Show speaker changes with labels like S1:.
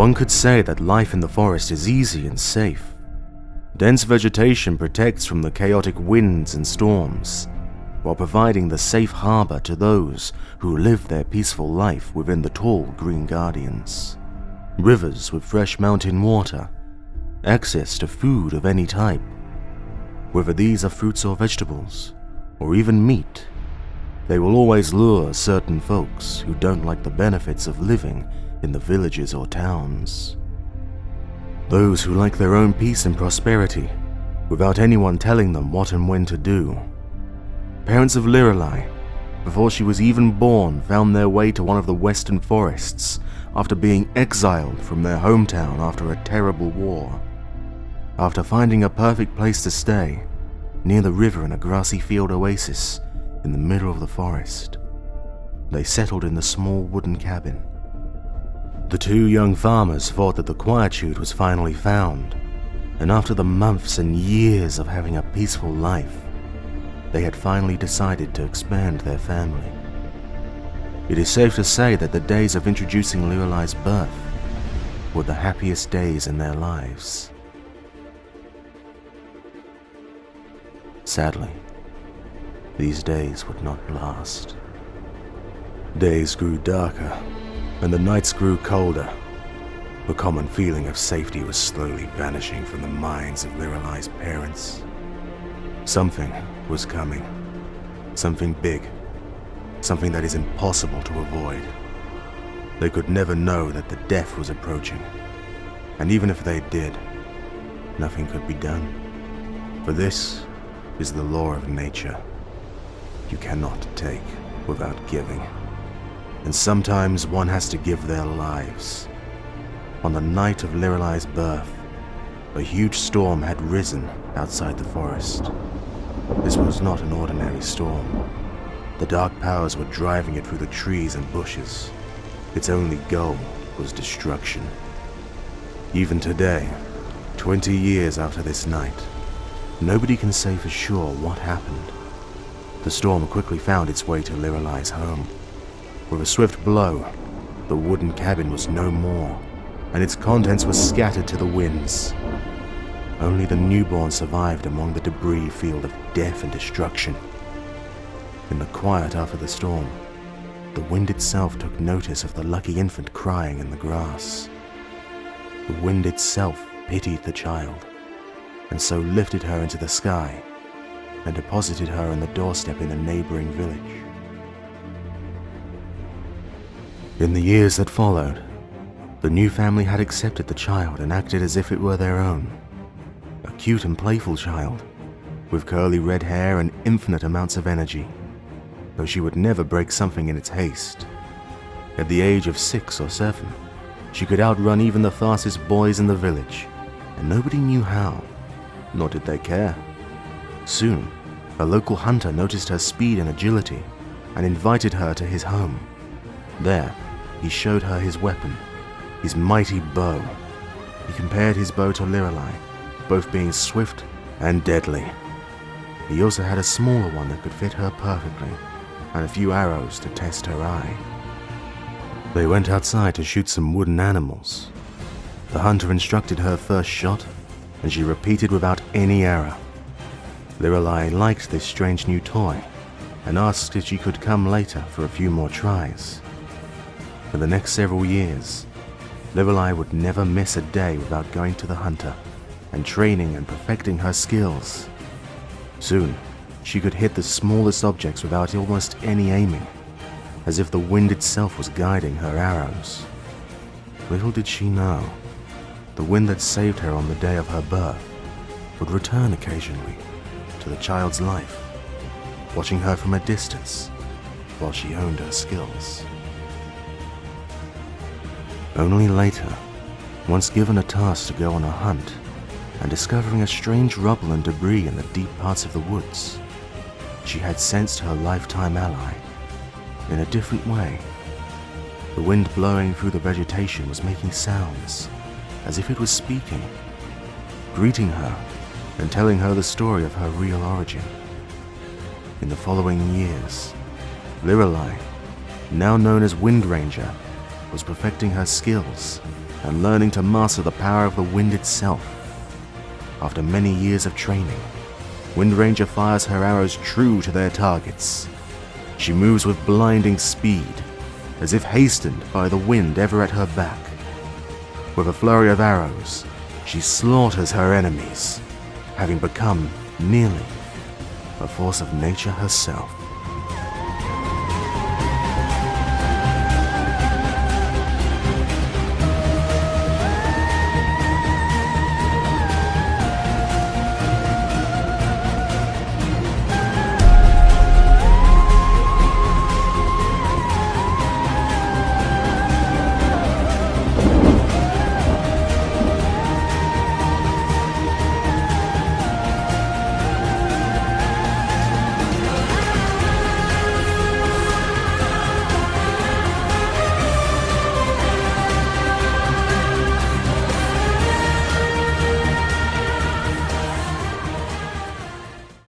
S1: One could say that life in the forest is easy and safe. Dense vegetation protects from the chaotic winds and storms, while providing the safe harbor to those who live their peaceful life within the tall green guardians. Rivers with fresh mountain water, access to food of any type, whether these are fruits or vegetables, or even meat, they will always lure certain folks who don't like the benefits of living in the villages or towns. Those who like their own peace and prosperity, without anyone telling them what and when to do. Parents of Lirelai, before she was even born, found their way to one of the western forests after being exiled from their hometown after a terrible war. After finding a perfect place to stay, near the river in a grassy field oasis in the middle of the forest, they settled in the small wooden cabin. The two young farmers thought that the quietude was finally found, and after the months and years of having a peaceful life, they had finally decided to expand their family. It is safe to say that the days of introducing Lirelai's birth were the happiest days in their lives. Sadly, these days would not last. Days grew darker, and the nights grew colder. The common feeling of safety was slowly vanishing from the minds of Lirelai's parents. Something was coming. Something big. Something that is impossible to avoid. They could never know that the death was approaching. And even if they did, nothing could be done. For this is the law of nature. You cannot take without giving. And sometimes one has to give their lives. On the night of Lirelai's birth, a huge storm had risen outside the forest. This was not an ordinary storm. The dark powers were driving it through the trees and bushes. Its only goal was destruction. Even today, 20 years after this night, nobody can say for sure what happened. The storm quickly found its way to Lirelai's home. With a swift blow, the wooden cabin was no more, and its contents were scattered to the winds. Only the newborn survived among the debris field of death and destruction. In the quiet after the storm, the wind itself took notice of the lucky infant crying in the grass. The wind itself pitied the child, and so lifted her into the sky and deposited her on the doorstep in a neighboring village. In the years that followed, the new family had accepted the child and acted as if it were their own. A cute and playful child, with curly red hair and infinite amounts of energy, though she would never break something in its haste. At the age of 6 or 7, she could outrun even the fastest boys in the village, and nobody knew how, nor did they care. Soon, a local hunter noticed her speed and agility and invited her to his home. There, he showed her his weapon, his mighty bow. He compared his bow to Lirelai, both being swift and deadly. He also had a smaller one that could fit her perfectly, and a few arrows to test her eye. They went outside to shoot some wooden animals. The hunter instructed her first shot, and she repeated without any error. Lirelai liked this strange new toy, and asked if she could come later for a few more tries. For the next several years, Lirelai would never miss a day without going to the hunter and training and perfecting her skills. Soon, she could hit the smallest objects without almost any aiming, as if the wind itself was guiding her arrows. Little did she know, the wind that saved her on the day of her birth would return occasionally to the child's life, watching her from a distance while she honed her skills. Only later, once given a task to go on a hunt, and discovering a strange rubble and debris in the deep parts of the woods, she had sensed her lifetime ally in a different way. The wind blowing through the vegetation was making sounds, as if it was speaking, greeting her and telling her the story of her real origin. In the following years, Lirelai, now known as Windranger, was perfecting her skills and learning to master the power of the wind itself. After many years of training, Windranger fires her arrows true to their targets. She moves with blinding speed, as if hastened by the wind ever at her back. With a flurry of arrows, she slaughters her enemies, having become nearly a force of nature herself.